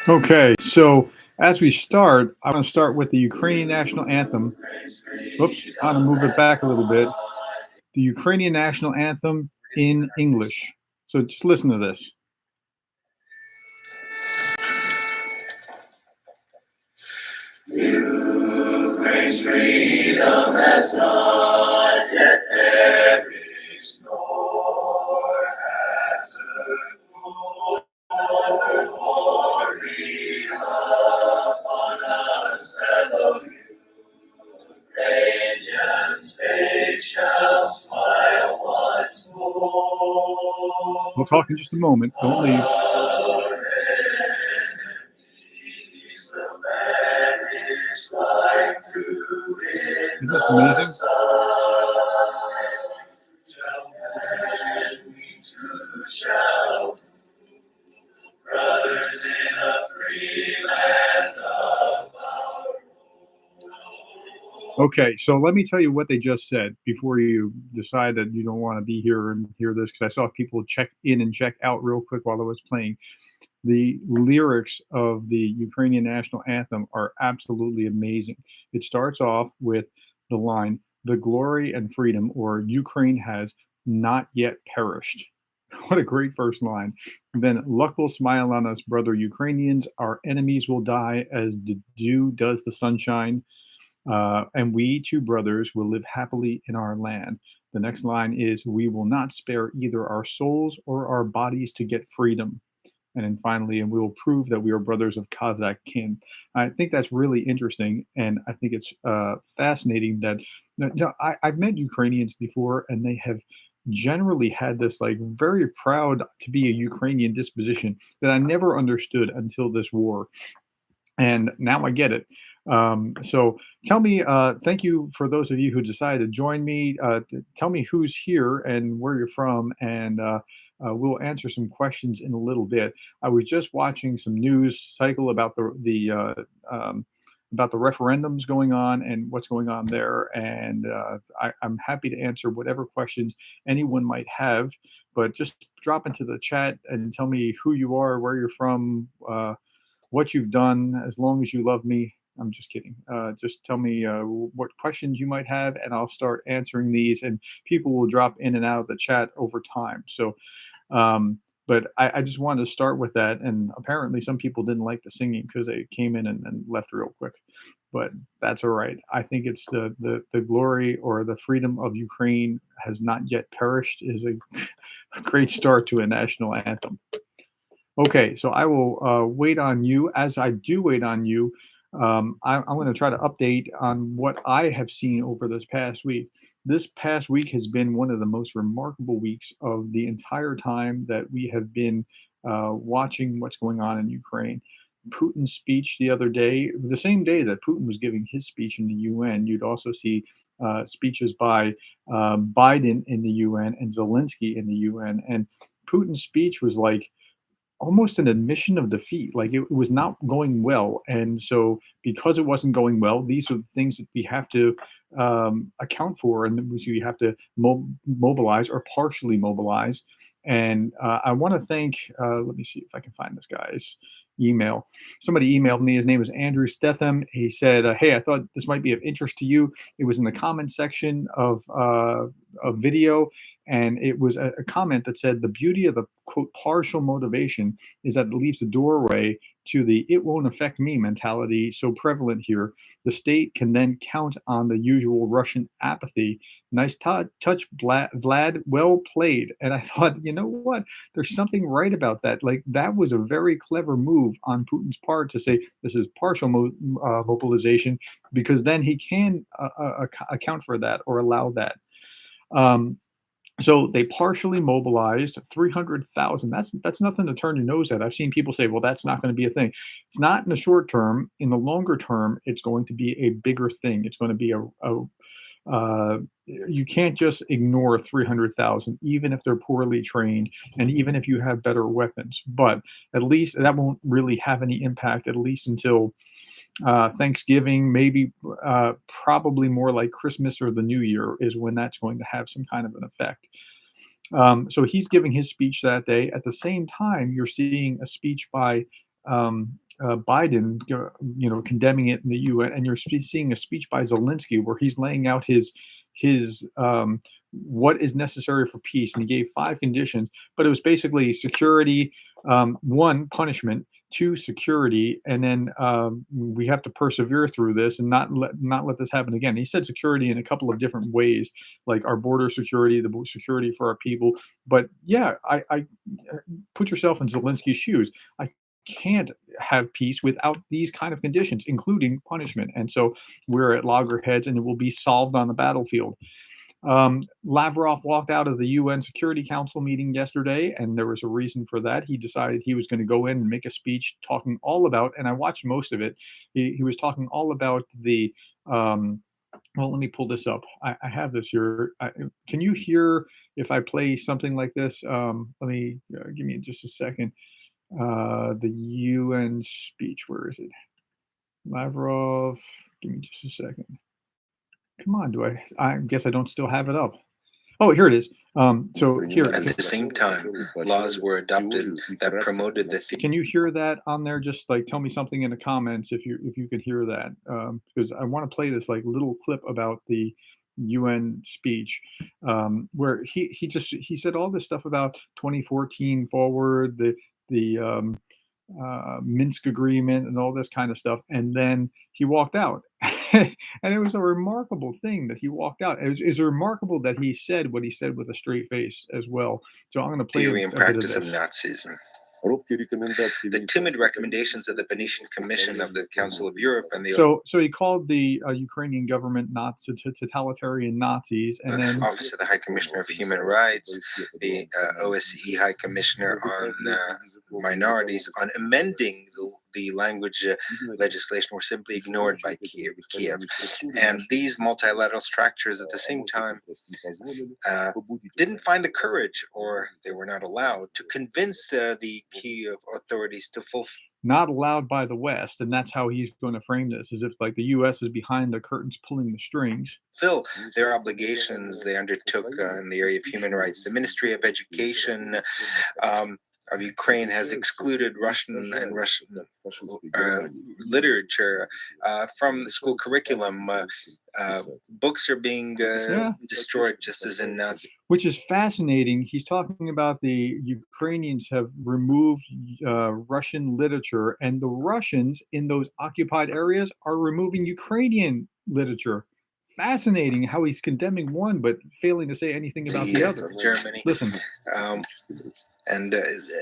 Okay, so as we start, I want to start with the Ukrainian national anthem. Oops, kind of move it back a little bit. The Ukrainian national anthem in English. So just listen to this. Ukraine's freedom has not yet perished, nor has her glory upon us, fellow Ukrainians. They shall smile once more. We'll talk in just a moment. Don't leave. Our enemies will vanish like through in the amazing? Shall we too shall brothers in a free land of our own. Okay, so let me tell you what they just said before you decide that you don't want to be here and hear this, because I saw people check in and check out real quick while I was playing. The lyrics of the Ukrainian national anthem are absolutely amazing. It starts off with the line, "The glory and freedom," or "Ukraine has not yet perished." What a great first line. Then, "Luck will smile on us, brother Ukrainians. Our enemies will die as the dew does the sunshine. And we two brothers will live happily in our land." The next line is, "We will not spare either our souls or our bodies to get freedom." And then finally, "And we will prove that we are brothers of Kazakh kin." I think that's really interesting, and I think it's fascinating that I've met Ukrainians before, and they have generally had this like very proud to be a Ukrainian disposition that I never understood until this war, and now I get it. So tell me, thank you for those of you who decided to join me. Tell me who's here and where you're from, and we'll answer some questions in a little bit. I was just watching some news cycle about about the referendums going on and what's going on there, and I'm happy to answer whatever questions anyone might have. But just drop into the chat and tell me who you are, where you're from. What you've done, as long as you love me. I'm just kidding. Just tell me what questions you might have, and I'll start answering these. And people will drop in and out of the chat over time. So, but I just wanted to start with that. And apparently, some people didn't like the singing because they came in and left real quick. But that's all right. I think it's the glory or the freedom of Ukraine has not yet perished is a great start to a national anthem. Okay, so I will wait on you. As I do wait on you, I'm going to try to update on what I have seen over this past week. This past week has been one of the most remarkable weeks of the entire time that we have been watching what's going on in Ukraine. Putin's speech the other day, the same day that Putin was giving his speech in the UN, you'd also see speeches by Biden in the UN and Zelensky in the UN. And Putin's speech was like, almost an admission of defeat. Like it was not going well, and so because it wasn't going well, these are the things that we have to account for, and we have to mobilize or partially mobilize. And I want to thank. Let me see if I can find this guy's email. Somebody emailed me. His name is Andrew Stetham. He said, "Hey, I thought this might be of interest to you." It was in the comment section of a video, and it was a comment that said, "The beauty of the quote partial motivation is that it leaves a doorway to the 'it won't affect me' mentality so prevalent here. The state can then count on the usual Russian apathy." Nice touch, Vlad. Well played. And I thought, you know what? There's something right about that. Like that was a very clever move on Putin's part to say this is partial mobilization, because then he can account for that or allow that. Um, so they partially mobilized 300,000. That's nothing to turn your nose at. I've seen people say, "Well, that's not going to be a thing." It's not in the short term. In the longer term, it's going to be a bigger thing. It's going to be you can't just ignore 300,000, even if they're poorly trained and even if you have better weapons. But at least that won't really have any impact, at least until Thanksgiving, maybe probably more like Christmas or the New Year is when that's going to have some kind of an effect. So he's giving his speech that day. At the same time, you're seeing a speech by Biden, condemning it in the UN, and you're seeing a speech by Zelensky where he's laying out his what is necessary for peace, and he gave 5 conditions, but it was basically security, one, punishment, two, security, and then we have to persevere through this and not let this happen again. He said security in a couple of different ways, like our border security, the security for our people. But yeah, I put yourself in Zelensky's shoes. I can't have peace without these kind of conditions, including punishment. And so we're at loggerheads, and it will be solved on the battlefield. Lavrov walked out of the UN Security Council meeting yesterday, and there was a reason for that. He decided he was going to go in and make a speech talking all about, and I watched most of it. He was talking all about the. Well, let me pull this up. I have this here. Can you hear if I play something like this? Let me give me just a second. The UN speech. Where is it? Lavrov. Give me just a second. Come on, do I guess I don't still have it up. Oh, here it is. So here. At the same time, laws were adopted that promoted the. Can you hear that on there? Just like tell me something in the comments if you could hear that, because I want to play this like little clip about the UN speech, where he said all this stuff about 2014 forward, the Minsk agreement and all this kind of stuff, and then he walked out. And it was a remarkable thing that he walked out. It's remarkable that he said what he said with a straight face as well. So I'm going to play Theory a and bit practice of of this. Nazism. The timid recommendations of the Venetian Commission of the Council of Europe and the So he called the Ukrainian government totalitarian Nazis, and then Office of the High Commissioner of Human Rights, the OSCE High Commissioner on Minorities, on amending the language legislation were simply ignored by Kiev. And these multilateral structures at the same time didn't find the courage, or they were not allowed, to convince the Kiev authorities to fulfill. Not allowed by the West, and that's how he's going to frame this, as if like the U.S. is behind the curtains pulling the strings. Fulfill their obligations they undertook in the area of human rights. The Ministry of Education of Ukraine has excluded Russian literature from the school curriculum. Books are being destroyed just as in Nazi. Which is fascinating. He's talking about the Ukrainians have removed Russian literature, and the Russians in those occupied areas are removing Ukrainian literature. Fascinating how he's condemning one but failing to say anything about the other. Germany. Listen. And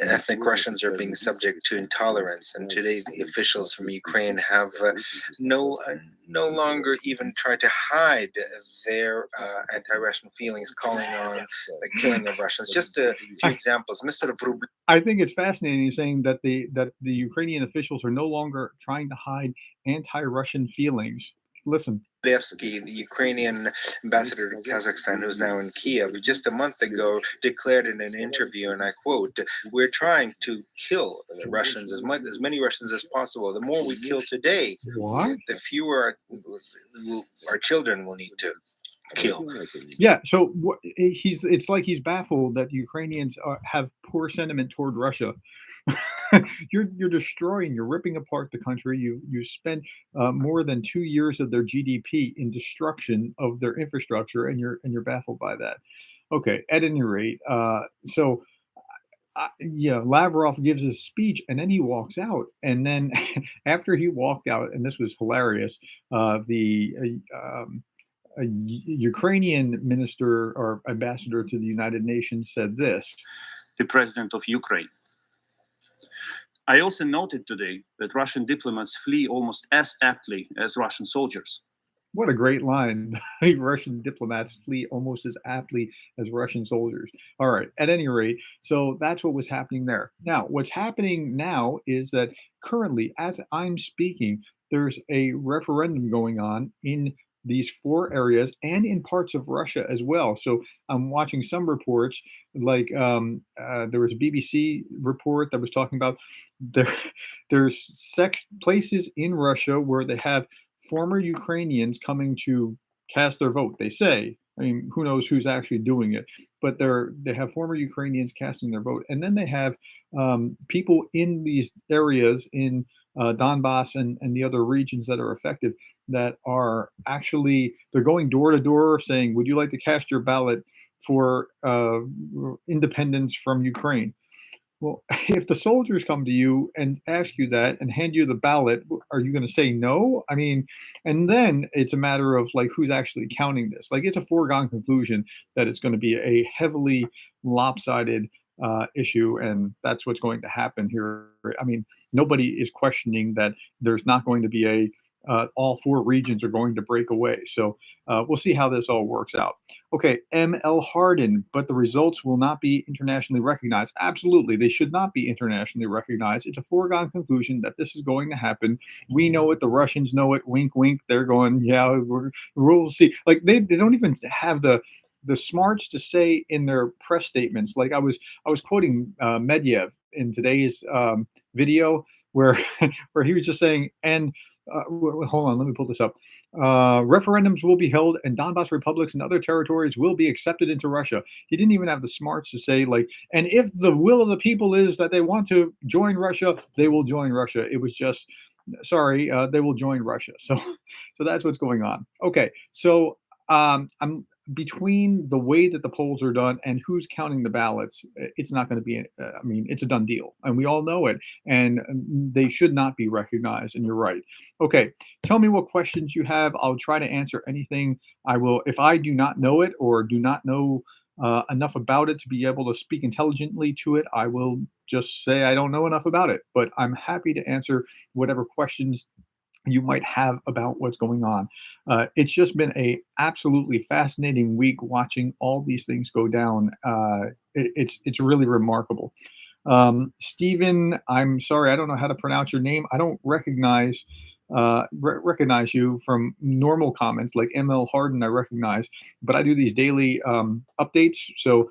ethnic Russians are being subject to intolerance. And today, the officials from Ukraine have no longer even tried to hide their anti-Russian feelings, calling on the killing of Russians. Just a few examples. Mr. I think it's fascinating saying that the Ukrainian officials are no longer trying to hide anti-Russian feelings. Listen. Levsky, the Ukrainian ambassador to Kazakhstan, who's now in Kiev, just a month ago declared in an interview, and I quote, "We're trying to kill the Russians, as many Russians as possible. The more we kill today, the fewer our children will need to kill." Yeah, so it's like he's baffled that Ukrainians have poor sentiment toward Russia. You're destroying, you're ripping apart the country. You spent more than 2 years of their GDP in destruction of their infrastructure, and you're baffled by that. Okay, at any rate, Lavrov gives his speech, and then he walks out. And then after he walked out, and this was hilarious, the Ukrainian minister or ambassador to the United Nations said this. The president of Ukraine. I also noted today that Russian diplomats flee almost as aptly as Russian soldiers. What a great line. Russian diplomats flee almost as aptly as Russian soldiers. All right. At any rate, so that's what was happening there. Now, what's happening now is that currently, as I'm speaking, there's a referendum going on in these 4 areas and in parts of Russia as well. So I'm watching some reports, like there was a BBC report that was talking about there's places in Russia where they have former Ukrainians coming to cast their vote. They say, I mean, who knows who's actually doing it, but they have former Ukrainians casting their vote, and then they have people in these areas in Donbass and the other regions that are affected, that are actually, they're going door to door saying, would you like to cast your ballot for independence from Ukraine? Well, if the soldiers come to you and ask you that and hand you the ballot, are you going to say no? I mean, and then it's a matter of like who's actually counting this. Like it's a foregone conclusion that it's going to be a heavily lopsided issue, and that's what's going to happen here. I mean, nobody is questioning that there's not going to be a all four regions are going to break away. So we'll see how this all works out. Okay, ML Harden, but the results will not be internationally recognized. Absolutely, they should not be internationally recognized. It's a foregone conclusion that this is going to happen. We know it. The Russians know it. Wink, wink. They're going, yeah, we'll see. Like they don't even have the smarts to say in their press statements. Like I was quoting Medvedev in today's video where where he was just saying, and hold on, let me pull this up. Referendums will be held, and Donbass republics and other territories will be accepted into Russia. He didn't even have the smarts to say, like, and if the will of the people is that they want to join Russia, they will join Russia. It was just, sorry, they will join Russia. So, so that's what's going on. Okay, so I'm between the way that the polls are done and who's counting the ballots. It's not going to be. I mean, it's a done deal, and we all know it. And they should not be recognized. And you're right. Okay, tell me what questions you have. I'll try to answer anything. I will. If I do not know it or do not know enough about it to be able to speak intelligently to it, I will just say I don't know enough about it. But I'm happy to answer whatever questions you might have about what's going on. It's just been a absolutely fascinating week watching all these things go down. It's really remarkable. Stephen, I'm sorry, I don't know how to pronounce your name. I don't recognize recognize you from normal comments like ML Harden. I recognize, but I do these daily updates. So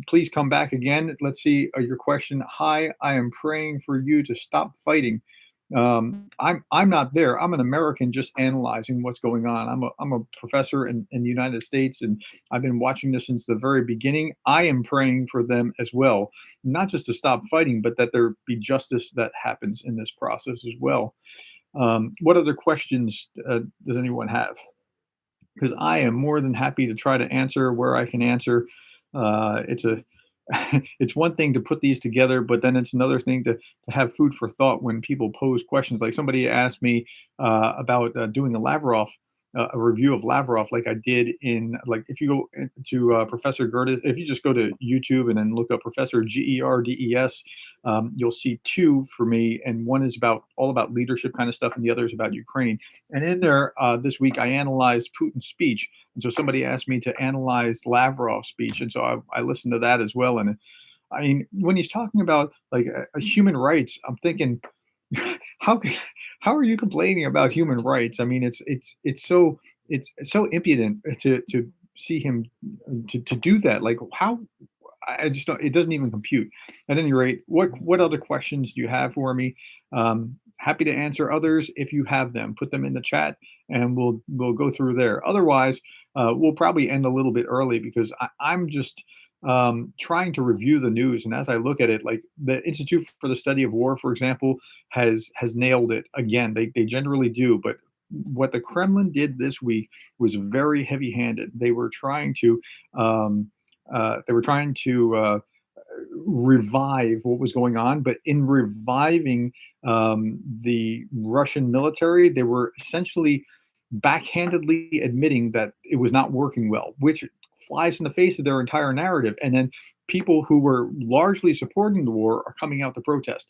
please come back again. Let's see your question. Hi, I am praying for you to stop fighting. I'm not there. I'm an American just analyzing what's going on. I'm a professor in the United States, and I've been watching this since the very beginning. I am praying for them as well, not just to stop fighting, but that there be justice that happens in this process as well. What other questions does anyone have? Because I am more than happy to try to answer where I can answer. It's a it's one thing to put these together, but then it's another thing to have food for thought when people pose questions. Like somebody asked me about doing a review of Lavrov, like I did in, like, if you go to Professor Gerdes, if you just go to YouTube and then look up Professor Gerdes, you'll see two for me, and one is about all about leadership kind of stuff, and the other is about Ukraine. And in there this week, I analyzed Putin's speech, and so somebody asked me to analyze Lavrov's speech, and so I listened to that as well. And I mean, when he's talking about like human rights, I'm thinking, how how are you complaining about human rights? I mean, it's so impudent to see him to do that. Like how, I just don't. It doesn't even compute. At any rate, what other questions do you have for me? Happy to answer others if you have them. Put them in the chat, and we'll go through there. Otherwise, we'll probably end a little bit early because I'm just trying to review the news. And as I look at it, like the Institute for the Study of War, for example, has nailed it again. They generally do, but what the Kremlin did this week was very heavy-handed. They were trying to revive what was going on, but in reviving the Russian military, they were essentially backhandedly admitting that it was not working well, which flies in the face of their entire narrative. And then people who were largely supporting the war are coming out to protest.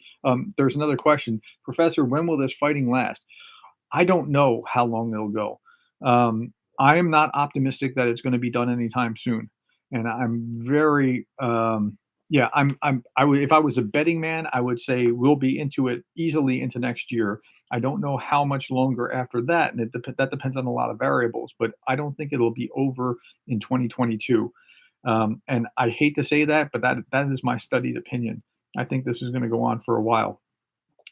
There's another question, Professor, when will this fighting last? I don't know how long it'll go. I am not optimistic that it's going to be done anytime soon, and I'm very yeah. I would, if I was a betting man, I would say we'll be into it easily into next year. I don't know how much longer after that, and that depends on a lot of variables. But I don't think it'll be over in 2022. And I hate to say that, but that is my studied opinion. I think this is going to go on for a while.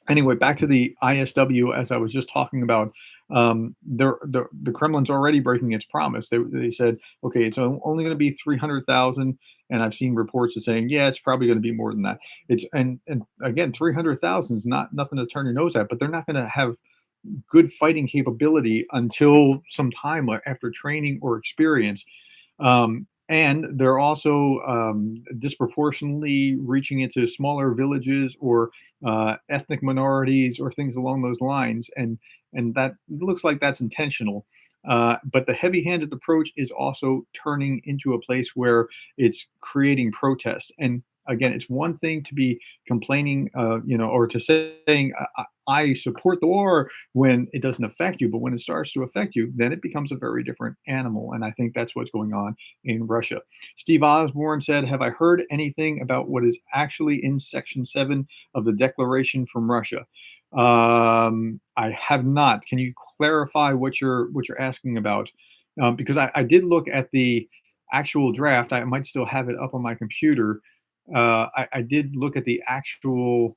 Anyway, back to the ISW, as I was just talking about, the Kremlin's already breaking its promise. They said, okay, it's only going to be 300,000, and I've seen reports that saying, yeah, it's probably going to be more than that. It's and again, 300,000 is not nothing to turn your nose at, but they're not going to have good fighting capability until some time after training or experience. And they're also disproportionately reaching into smaller villages or ethnic minorities or things along those lines, and that looks like that's intentional. But the heavy-handed approach is also turning into a place where it's creating protest. And again, it's one thing to be complaining, or to saying I support the war when it doesn't affect you, but when it starts to affect you, then it becomes a very different animal. And I think that's what's going on in Russia. Steve Osborne said, have I heard anything about what is actually in Section 7 of the Declaration from Russia? I have not. Can you clarify what you're asking about? Because I did look at the actual draft. I might still have it up on my computer. I did look at the actual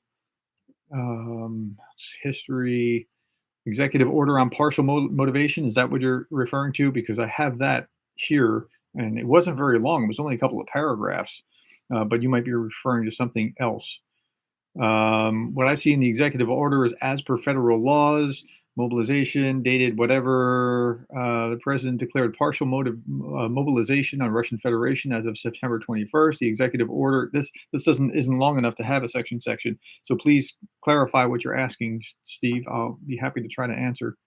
history executive order on partial motivation. Is that what you're referring to? Because I have that here, and it wasn't very long. It was only a couple of paragraphs, but you might be referring to something else. What I see in the executive order is as per federal laws, mobilization dated whatever. The president declared partial mobilization on Russian Federation as of September 21st. The executive order, this isn't long enough to have a section. So please clarify what you're asking, Steve. I'll be happy to try to answer.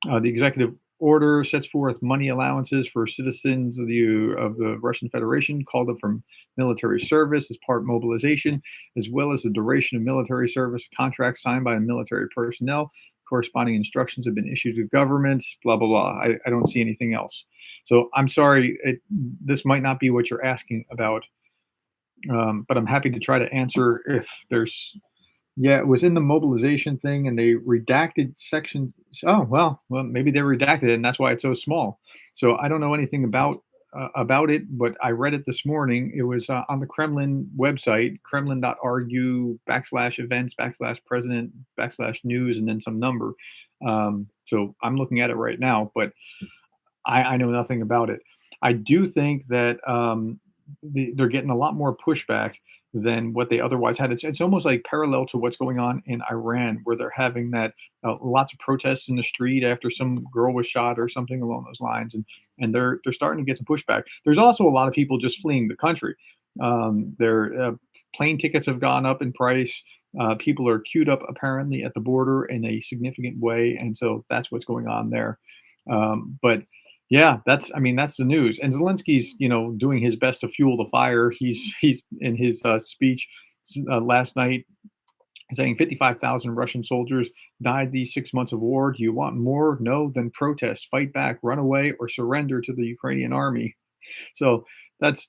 The executive order sets forth money allowances for citizens of the Russian Federation called up from military service as part mobilization, as well as the duration of military service, contracts signed by military personnel. Corresponding instructions have been issued to government, blah, blah, blah. I don't see anything else. So I'm sorry, this might not be what you're asking about, but I'm happy to try to answer if there's. Yeah, it was in the mobilization thing, and they redacted section. Oh, well, maybe they redacted it, and that's why it's so small. So I don't know anything about it, but I read it this morning. It was on the Kremlin website, kremlin.ru/events/president/news, and then some number. So I'm looking at it right now, but I know nothing about it. I do think that they're getting a lot more pushback than what they otherwise had. It's almost like parallel to what's going on in Iran, where they're having that lots of protests in the street after some girl was shot or something along those lines, and they're starting to get some pushback. There's also a lot of people just fleeing the country. Their plane tickets have gone up in price. People are queued up apparently at the border in a significant way, and so that's what's going on there. But yeah, that's the news. And Zelensky's, doing his best to fuel the fire. He's in his speech last night saying 55,000 Russian soldiers died these 6 months of war. Do you want more? No, then protest, fight back, run away, or surrender to the Ukrainian army. So that's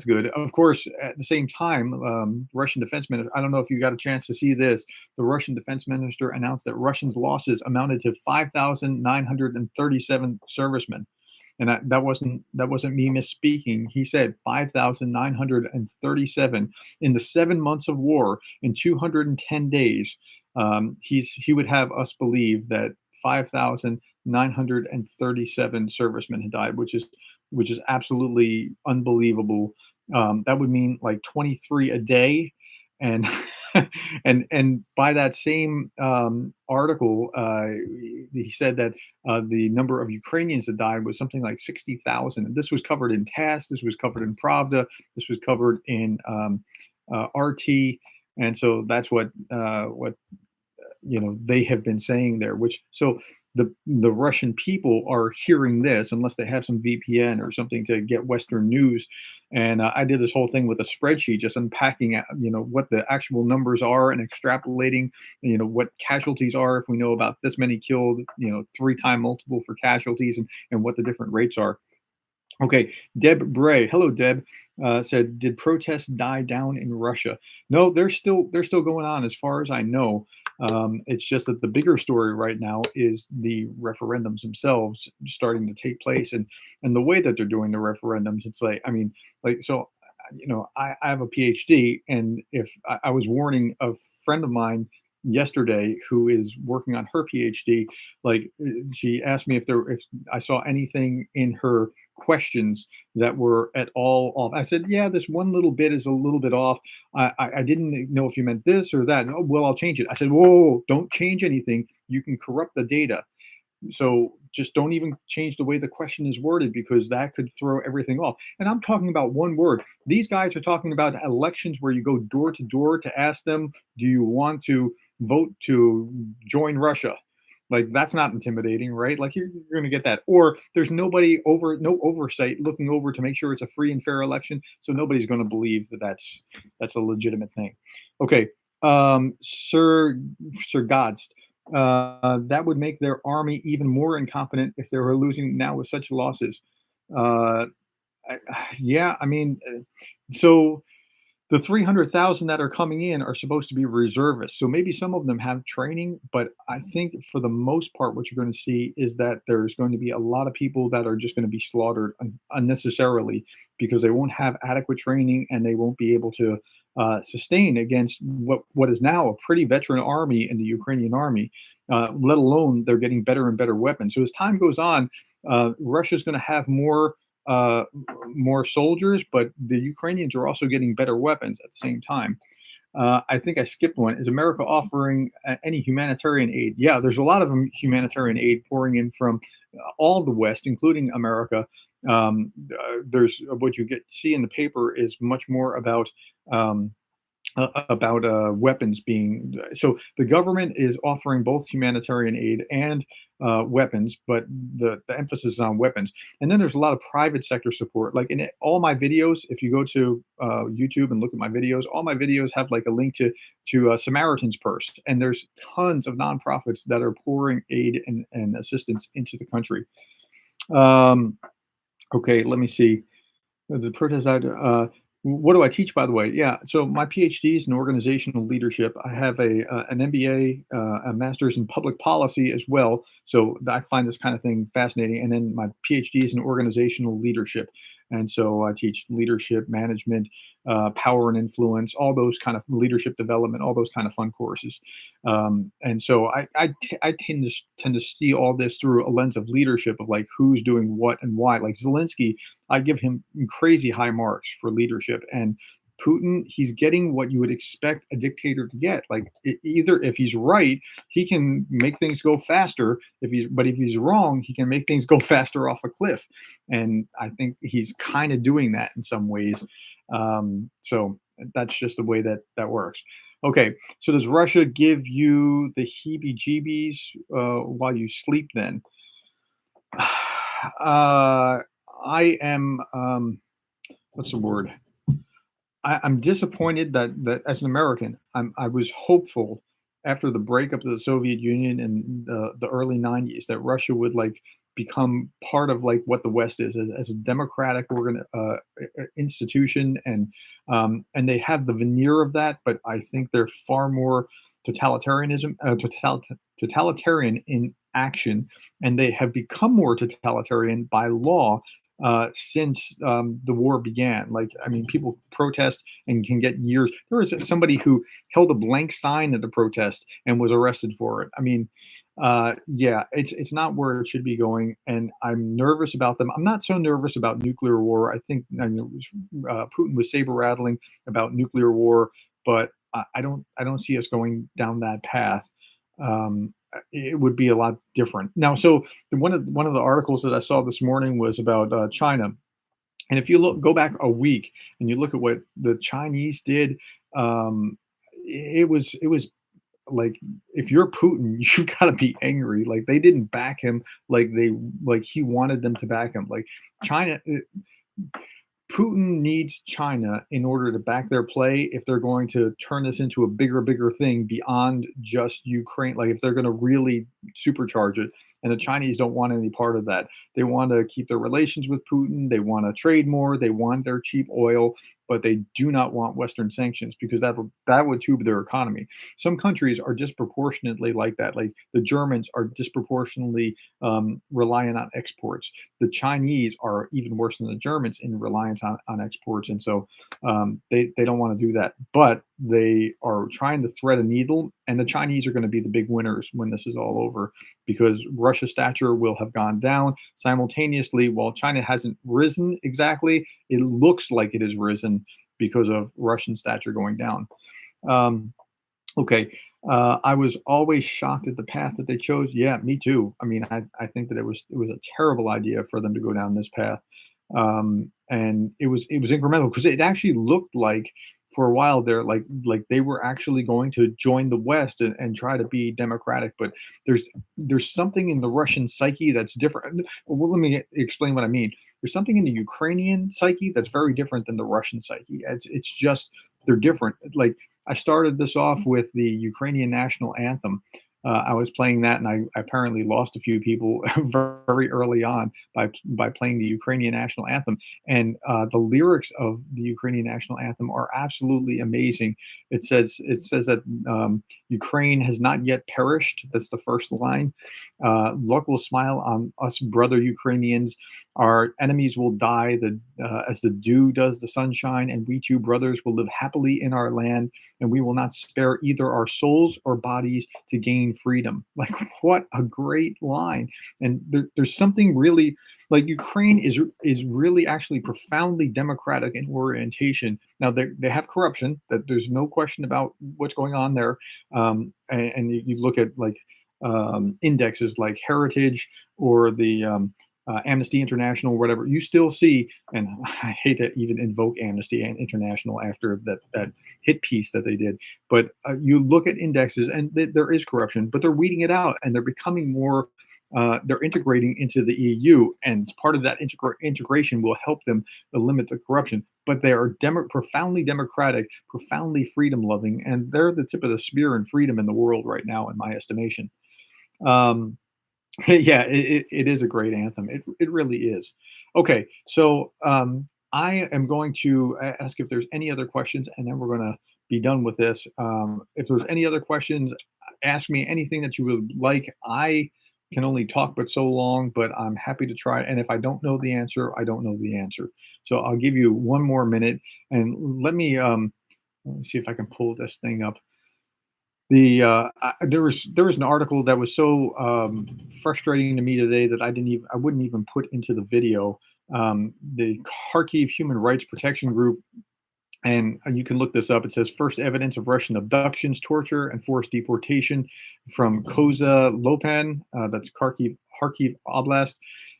good. Of course, at the same time, Russian defense minister. I don't know if you got a chance to see this. The Russian defense minister announced that Russians' losses amounted to 5,937 servicemen, and that wasn't me misspeaking. He said 5,937 in the 7 months of war in 210 days. He would have us believe that 5,937 servicemen had died, which is absolutely unbelievable. That would mean like 23 a day, and and by that same article, he said that the number of Ukrainians that died was something like 60,000. And this was covered in TASS, this was covered in Pravda, this was covered in RT, and so that's what they have been saying there. Which so the Russian people are hearing this, unless they have some VPN or something to get Western news. And I did this whole thing with a spreadsheet, just unpacking, what the actual numbers are and extrapolating, what casualties are. If we know about this many killed, 3-time multiple for casualties, and what the different rates are. Okay, Deb Bray. Hello, Deb. Said, did protests die down in Russia? No, they're still going on, as far as I know. It's just that the bigger story right now is the referendums themselves starting to take place, and the way that they're doing the referendums. It's like, so, I have a PhD, and if I was warning a friend of mine yesterday who is working on her PhD. Like she asked me if I saw anything in her questions that were at all off. I said, yeah, this one little bit is a little bit off. I didn't know if you meant this or that. Oh, well, I'll change it. I said, whoa, don't change anything. You can corrupt the data. So just don't even change the way the question is worded because that could throw everything off. And I'm talking about one word. These guys are talking about elections where you go door to door to ask them, do you want to vote to join Russia? Like that's not intimidating, right? Like you're going to get that. Or there's no oversight looking over to make sure it's a free and fair election. So nobody's going to believe that that's a legitimate thing. Okay, Sir Godst. That would make their army even more incompetent if they were losing now with such losses. Uh, yeah, I mean, so the 300,000 that are coming in are supposed to be reservists. So maybe some of them have training, but I think for the most part, what you're going to see is that there's going to be a lot of people that are just going to be slaughtered unnecessarily because they won't have adequate training and they won't be able to sustain against what is now a pretty veteran army in the Ukrainian army, let alone they're getting better and better weapons. So as time goes on, Russia's going to have uh, more soldiers, but the Ukrainians are also getting better weapons at the same time. I think I skipped one. Is America offering any humanitarian aid? Yeah, there's a lot of humanitarian aid pouring in from all the West, including America. There's what you see in the paper is much more about weapons being so the government is offering both humanitarian aid and weapons, but the emphasis is on weapons. And then there's a lot of private sector support. Like in all my videos, if you go to YouTube and look at my videos, all my videos have like a link to Samaritan's Purse, and there's tons of nonprofits that are pouring aid and assistance into the country. Okay, let me see. The protest what do I teach, by the way? Yeah, so my PhD is in organizational leadership. I have an MBA, a master's in public policy as well. So I find this kind of thing fascinating. And then my PhD is in organizational leadership. And so I teach leadership, management, power and influence, all those kind of leadership development, all those kind of fun courses. And so I tend to see all this through a lens of leadership of like who's doing what and why. Like Zelensky, I give him crazy high marks for leadership. And Putin, he's getting what you would expect a dictator to get. Like either if he's right, he can make things go faster. But if he's wrong, he can make things go faster off a cliff. And I think he's kind of doing that in some ways. So that's just the way that works. Okay, so does Russia give you the heebie-jeebies while you sleep? Then I am. What's the word? I'm disappointed that as an American, I was hopeful after the breakup of the Soviet Union in the early '90s that Russia would like become part of like what the West is as a democratic institution, and they have the veneer of that, but I think they're far more totalitarian in action, and they have become more totalitarian by law since the war began. Like, I mean, people protest and can get years. There was somebody who held a blank sign at a protest and was arrested for it. I mean, yeah, it's not where it should be going, and I'm nervous about them. I'm not so nervous about nuclear war. I think Putin was saber rattling about nuclear war, but I don't see us going down that path. It would be a lot different now. So one of the articles that I saw this morning was about China, and if you go back a week and you look at what the Chinese did, it was like if you're Putin, you've got to be angry. Like they didn't back him like he wanted them to back him. Like China. Putin needs China in order to back their play if they're going to turn this into a bigger thing beyond just Ukraine. Like if they're going to really supercharge it. And the Chinese don't want any part of that. They want to keep their relations with Putin. They want to trade more. They want their cheap oil. but they do not want Western sanctions because that would tube their economy. Some countries are disproportionately like that. Like the Germans are disproportionately reliant on exports. The Chinese are even worse than the Germans in reliance on exports, and so they don't want to do that. But they are trying to thread a needle, and the Chinese are going to be the big winners when this is all over because Russia's stature will have gone down simultaneously. While China hasn't risen exactly, it looks like it has risen because of Russian stature going down. Um, Okay. I was always shocked at the path that they chose. Yeah, me too. I mean, I think that it was a terrible idea for them to go down this path. And it was incremental because it actually looked like for a while there, like they were actually going to join the West and try to be democratic. But there's something in the Russian psyche that's different. Well, let me explain what I mean. There's something in the Ukrainian psyche that's very different than the Russian psyche. It's just they're different. Like I started this off with the Ukrainian national anthem. I was playing that, and I apparently lost a few people very early on by playing the Ukrainian national anthem. And the lyrics of the Ukrainian national anthem are absolutely amazing. It says that Ukraine has not yet perished. That's the first line. Luck will smile on us, brother Ukrainians. Our enemies will die as the dew does the sunshine, and we two brothers will live happily in our land, and we will not spare either our souls or bodies to gain freedom. Like, what a great line. And there's something really like Ukraine is really actually profoundly democratic in orientation. Now they have corruption, that there's no question about what's going on there. And you look at like indexes like Heritage or the Amnesty International, or whatever, you still see, and I hate to even invoke Amnesty International after that hit piece that they did, but you look at indexes and there is corruption, but they're weeding it out and they're becoming more. They're integrating into the EU, and part of that integration will help them limit the corruption. But they are profoundly democratic, profoundly freedom loving, and they're the tip of the spear in freedom in the world right now, in my estimation. Um, yeah, it is a great anthem. It really is. Okay, so I am going to ask if there's any other questions, and then we're going to be done with this. If there's any other questions, ask me anything that you would like. I can only talk but so long, but I'm happy to try. And if I don't know the answer, I don't know the answer. So I'll give you one more minute, and let me see if I can pull this thing up. There was an article that was so frustrating to me today that I wouldn't even put into the video. The Kharkiv Human Rights Protection Group, and you can look this up. It says first evidence of Russian abductions, torture, and forced deportation from Koza Lopan. That's Kharkiv Oblast.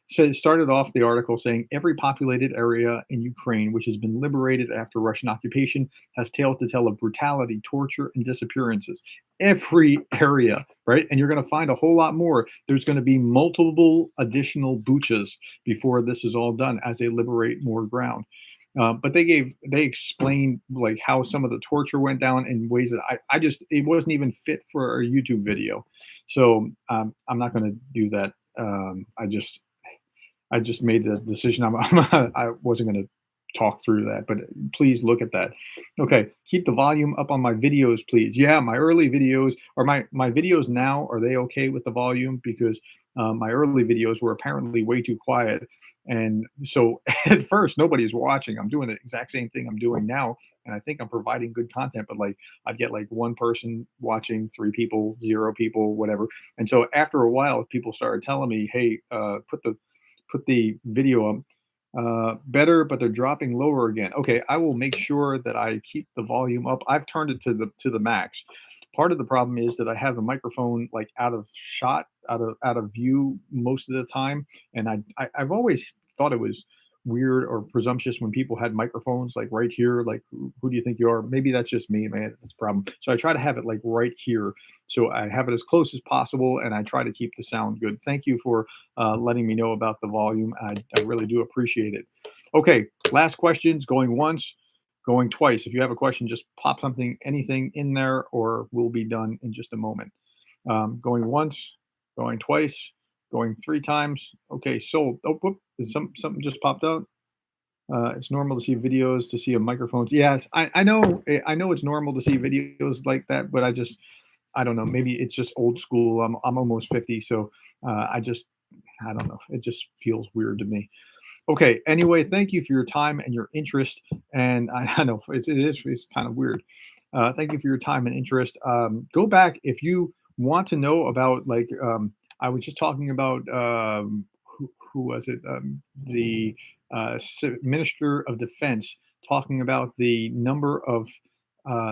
So it started off the article saying every populated area in Ukraine, which has been liberated after Russian occupation, has tales to tell of brutality, torture, and disappearances. Every area, right? And you're going to find a whole lot more. There's going to be multiple additional buchas before this is all done as they liberate more ground. But they explained like how some of the torture went down in ways that it wasn't even fit for a YouTube video. So I'm not going to do that. I just made the decision. I wasn't going to talk through that, but please look at that. Okay, keep the volume up on my videos, please. Yeah, my early videos or my videos now, are they okay with the volume? Because my early videos were apparently way too quiet. And so at first nobody's watching. I'm doing the exact same thing I'm doing now. And I think I'm providing good content, but like I'd get like one person watching, 3 people, 0 people, whatever. And so after a while, people started telling me, hey, put the video up better, but they're dropping lower again. Okay, I will make sure that I keep the volume up. I've turned it to the max. Part of the problem is that I have the microphone like out of shot, out of view most of the time, and I've always thought it was weird or presumptuous when people had microphones like right here. Like, who do you think you are? Maybe that's just me, man. That's a problem. So I try to have it like right here, so I have it as close as possible, and I try to keep the sound good. Thank you for letting me know about the volume. I really do appreciate it. Okay, last questions. Going once, going twice. If you have a question, just pop anything in there, or we'll be done in just a moment. Going once, going twice, going 3 times. Okay, sold. Oh, whoop, something just popped out. It's normal to see videos, to see a microphones. Yes, I know. I know it's normal to see videos like that, but I don't know. Maybe it's just old school. I'm almost 50, so I don't know. It just feels weird to me. Okay. Anyway, thank you for your time and your interest. And I know it's kind of weird. Thank you for your time and interest. Go back if you want to know about like I was just talking about who was it? The Minister of Defense talking about the number of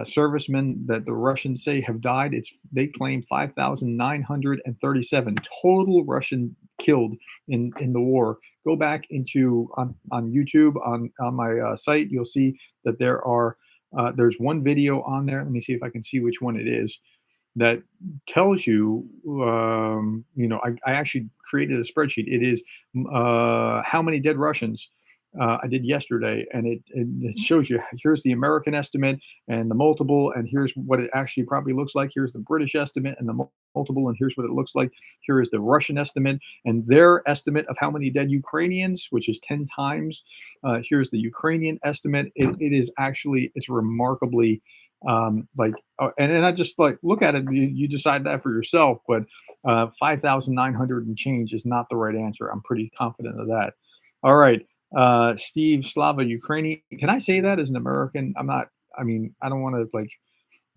servicemen that the Russians say have died. They claim 5,937 total Russian killed in the war. Go back into on YouTube on my site. You'll see that there's one video on there. Let me see if I can see which one it is that tells you, I actually created a spreadsheet. It is how many dead Russians I did yesterday, and it shows you here's the American estimate and the multiple, and here's what it actually probably looks like. Here's the British estimate and the multiple, and here's what it looks like. Here is the Russian estimate and their estimate of how many dead Ukrainians, which is 10 times. Here's the Ukrainian estimate. It is actually, it's remarkably and I just like look at it. You decide that for yourself, but 5,900 and change is not the right answer. I'm pretty confident of that. All right. Steve Slava Ukrainian. Can I say that as an American? I'm not. I mean, I don't want to like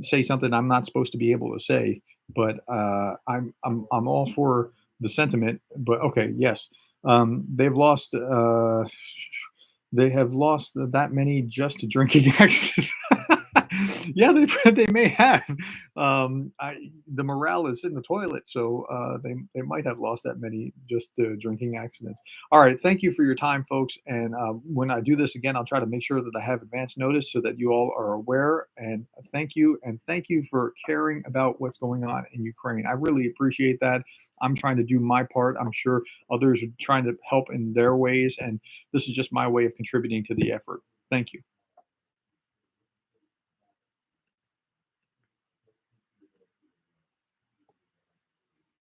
say something I'm not supposed to be able to say, but I'm all for the sentiment. But okay, yes, they have lost that many just to drinking accidents. Yeah, they may have. The morale is in the toilet, so they might have lost that many just to drinking accidents. All right, thank you for your time, folks. And when I do this again, I'll try to make sure that I have advance notice so that you all are aware. And thank you for caring about what's going on in Ukraine. I really appreciate that. I'm trying to do my part. I'm sure others are trying to help in their ways, and this is just my way of contributing to the effort. Thank you.